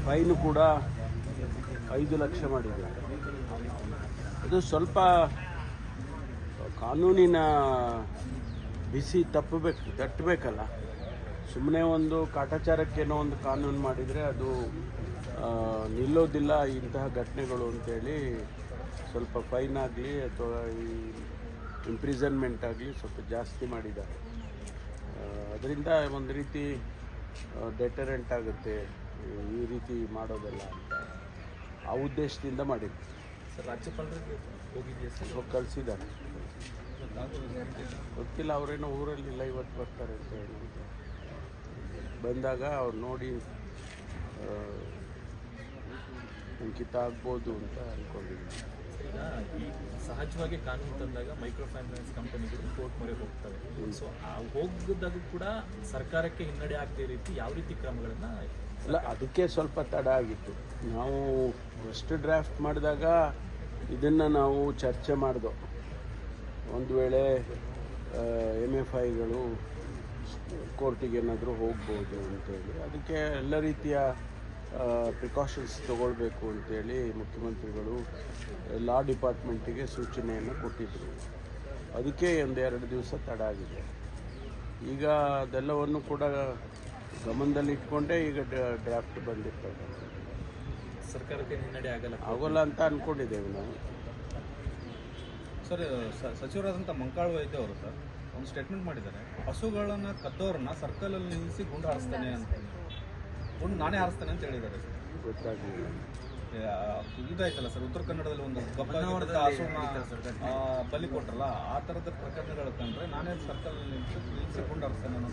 Fine ಕೂಡ 5 ಲಕ್ಷ ಮಾಡಿದ್ದಾರೆ. ಅದು ಸ್ವಲ್ಪ ಕಾನೂನಿನ ಬಿಸಿ ತಟ್ಟಬೇಕಲ್ಲ. ಸುಮ್ಮನೆ ಒಂದು ಕಾಟಾಚಾರಕ್ಕೇನೋ ಒಂದು ಕಾನೂನು ಮಾಡಿದರೆ ಅದು ನಿಲ್ಲೋದಿಲ್ಲ ಇಂತಹ ಘಟನೆಗಳು ಅಂತೇಳಿ ಸ್ವಲ್ಪ ಫೈನ್ ಆಗಲಿ ಅಥವಾ ಈ ಇಂಪ್ರಿಸನ್ಮೆಂಟ್ ಆಗಲಿ ಸ್ವಲ್ಪ ಜಾಸ್ತಿ ಮಾಡಿದ್ದಾರೆ. ಅದರಿಂದ ಒಂದು ರೀತಿ ಡೆಟರೆಂಟ್ ಆಗುತ್ತೆ ಈ ರೀತಿ ಮಾಡೋದಲ್ಲ ಅಂತ ಆ ಉದ್ದೇಶದಿಂದ ಮಾಡಿದ್ದು. ಸರ್, ರಾಜ್ಯಪಾಲರಿಗೆ ಹೋಗಿದೆಯಾ ಸರ್? ಕಳಿಸಿದ್ದಾರೆ. ಗೊತ್ತಿಲ್ಲ, ಅವರೇನೋ ಊರಲ್ಲಿಲ್ಲ, ಇವತ್ತು ಬರ್ತಾರೆ ಅಂತ ಹೇಳಿ. ಬಂದಾಗ ಅವ್ರು ನೋಡಿ ಅಂಕಿತ ಆಗ್ಬೋದು ಅಂತ ಅಂದ್ಕೊಂಡಿದ್ದೀನಿ. ಈ ಸಹಜವಾಗಿ ಕಾನೂನು ತಂದಾಗ ಮೈಕ್ರೋ ಫೈನಾನ್ಸ್ ಕಂಪನಿಗಳು ಕೋರ್ಟ್ ಮೊರೆ ಹೋಗ್ತವೆ. ಸೊ ಹೋಗದಾಗ ಕೂಡ ಸರ್ಕಾರಕ್ಕೆ ಹಿನ್ನಡೆ ಆಗದೇ ರೀತಿ ಯಾವ ರೀತಿ ಕ್ರಮಗಳನ್ನು ಇಲ್ಲ, ಅದಕ್ಕೆ ಸ್ವಲ್ಪ ತಡ ಆಗಿತ್ತು. ನಾವು ಫಸ್ಟ್ ಡ್ರಾಫ್ಟ್ ಮಾಡಿದಾಗ ಇದನ್ನು ನಾವು ಚರ್ಚೆ ಮಾಡಿದೋ, ಒಂದು ವೇಳೆ MFIಗಳು ಕೋರ್ಟಿಗೆ ಏನಾದರೂ ಹೋಗ್ಬೋದು ಅಂತೇಳಿ. ಅದಕ್ಕೆ ಎಲ್ಲ ರೀತಿಯ ಪ್ರಿಕಾಷನ್ಸ್ ತಗೊಳ್ಬೇಕು ಅಂತೇಳಿ ಮುಖ್ಯಮಂತ್ರಿಗಳು ಲಾ ಡಿಪಾರ್ಟ್ಮೆಂಟಿಗೆ ಸೂಚನೆಯನ್ನು ಕೊಟ್ಟಿದ್ದರು. ಅದಕ್ಕೆ 1-2 ದಿವಸ ತಡ ಆಗಿದೆ. ಈಗ ಅದೆಲ್ಲವನ್ನು ಕೂಡ ಗಮನದಲ್ಲಿಟ್ಕೊಂಡೇ ಈಗ ಡ್ರಾಫ್ಟ್ ಬಂದಿರ್ತದೆ. ಸರ್ಕಾರಕ್ಕೆ ಹಿನ್ನಡೆ ಆಗೋಲ್ಲ ಅಂತ ಅಂದ್ಕೊಂಡಿದ್ದೇವೆ ನಾವು. ಸರ್, ಸಚಿವರಾದಂಥ ಮಂಕಾಳು ವೈದ್ಯ ಅವರು ಸರ್ ಒಂದು ಸ್ಟೇಟ್ಮೆಂಟ್ ಮಾಡಿದ್ದಾರೆ. ಹಸುಗಳನ್ನು ಕದ್ದೋರನ್ನ ಸರ್ಕಲಲ್ಲಿ ನಿಲ್ಲಿಸಿ ಗುಂಡು ಹಾರಿಸ್ತಾನೆ ಅಂತ, ಗುಂಡು ನಾನೇ ಹಾರಿಸ್ತಾನೆ ಅಂತ ಹೇಳಿದ್ದಾರೆ ಸರ್. ಗೊತ್ತಾಗಲಿಲ್ಲ. ಇದಾಯ್ತಲ್ಲ ಸರ್, ಉತ್ತರ ಕನ್ನಡದಲ್ಲಿ ಒಂದು ಬಲಿ ಕೊಟ್ರಲ್ಲ, ಆ ಥರದ ಪ್ರಕರಣಗಳು ಕಂಡ್ರೆ ನಾನೇ ಸರ್ಕಲ್ ನಿಲ್ಲಿಸಿ ಗುಂಡು ಹಾರಿಸ್ತಾನೆ ಅನ್ನೋ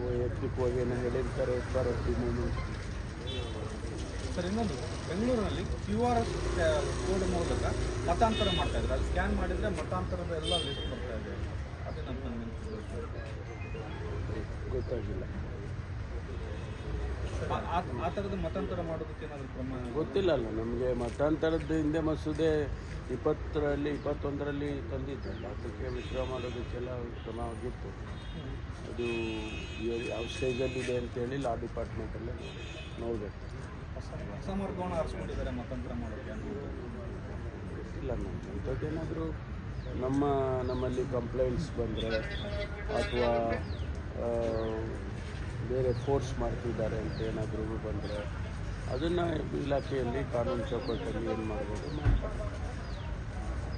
ವೈಯಕ್ತಿಕವಾಗಿ ಏನೋ ಹೇಳಿರ್ತಾರೆ ಮೂಮೆಂಟ್. ಸರ್, ಇನ್ನೊಂದು ಬೆಂಗಳೂರಿನಲ್ಲಿ QR ಕೋಡ್ ಮೂಲಕ ಮತಾಂತರ ಮಾಡ್ತಾ ಇದ್ದಾರೆ. ಅಲ್ಲಿ ಸ್ಕ್ಯಾನ್ ಮಾಡಿದರೆ ಮತಾಂತರದ ಎಲ್ಲ ಲಿಸ್ಟ್ ಬರ್ತಾ ಇದೆ. ಅದೇ ನಮ್ಮ ಗೊತ್ತಾಗಿಲ್ಲ. ಆ ಥರದ ಮತಾಂತರ ಮಾಡೋದಕ್ಕೆ ಏನಾದರೂ ಕ್ರಮ ಗೊತ್ತಿಲ್ಲ ಅಲ್ಲ ನಮಗೆ. ಮತಾಂತರದ ಹಿಂದೆ ಮಸೂದೆ 21ರಲ್ಲಿ ತಂದಿದ್ದಲ್ಲ, ಅದಕ್ಕೆ ವಿಡ್ರಾ ಮಾಡೋದಕ್ಕೆಲ್ಲ ಕ್ರಮ ಆಗಿತ್ತು. ಅದು ಯಾವ ಸ್ಟೇಜಲ್ಲಿದೆ ಅಂತೇಳಿ ಲಾ ಡಿಪಾರ್ಟ್ಮೆಂಟಲ್ಲೇ ನೋಡಬೇಕು. ಹೊಸ ಮಾರ್ಗವನ್ನು ಆರಿಸ್ಕೊಂಡಿದ್ದಾರೆ ಮತಾಂತರ ಮಾಡೋಕ್ಕೆ ಗೊತ್ತಿಲ್ಲ ನಮಗೆ. ಅಂಥದ್ದೇನಾದರೂ ನಮ್ಮಲ್ಲಿ ಕಂಪ್ಲೇಂಟ್ಸ್ ಬಂದರೆ ಅಥವಾ ಬೇರೆ ಫೋರ್ಸ್ ಮಾಡ್ತಿದ್ದಾರೆ ಅಂತ ಏನಾದರೂ ಬಂದರೆ ಅದನ್ನು ಇಲಾಖೆಯಲ್ಲಿ ಕಾನೂನು ಚೌಕಟ್ಟಲ್ಲಿ ಏನು ಮಾಡ್ಬೋದು ಮಾಡ್ತಾರೆ.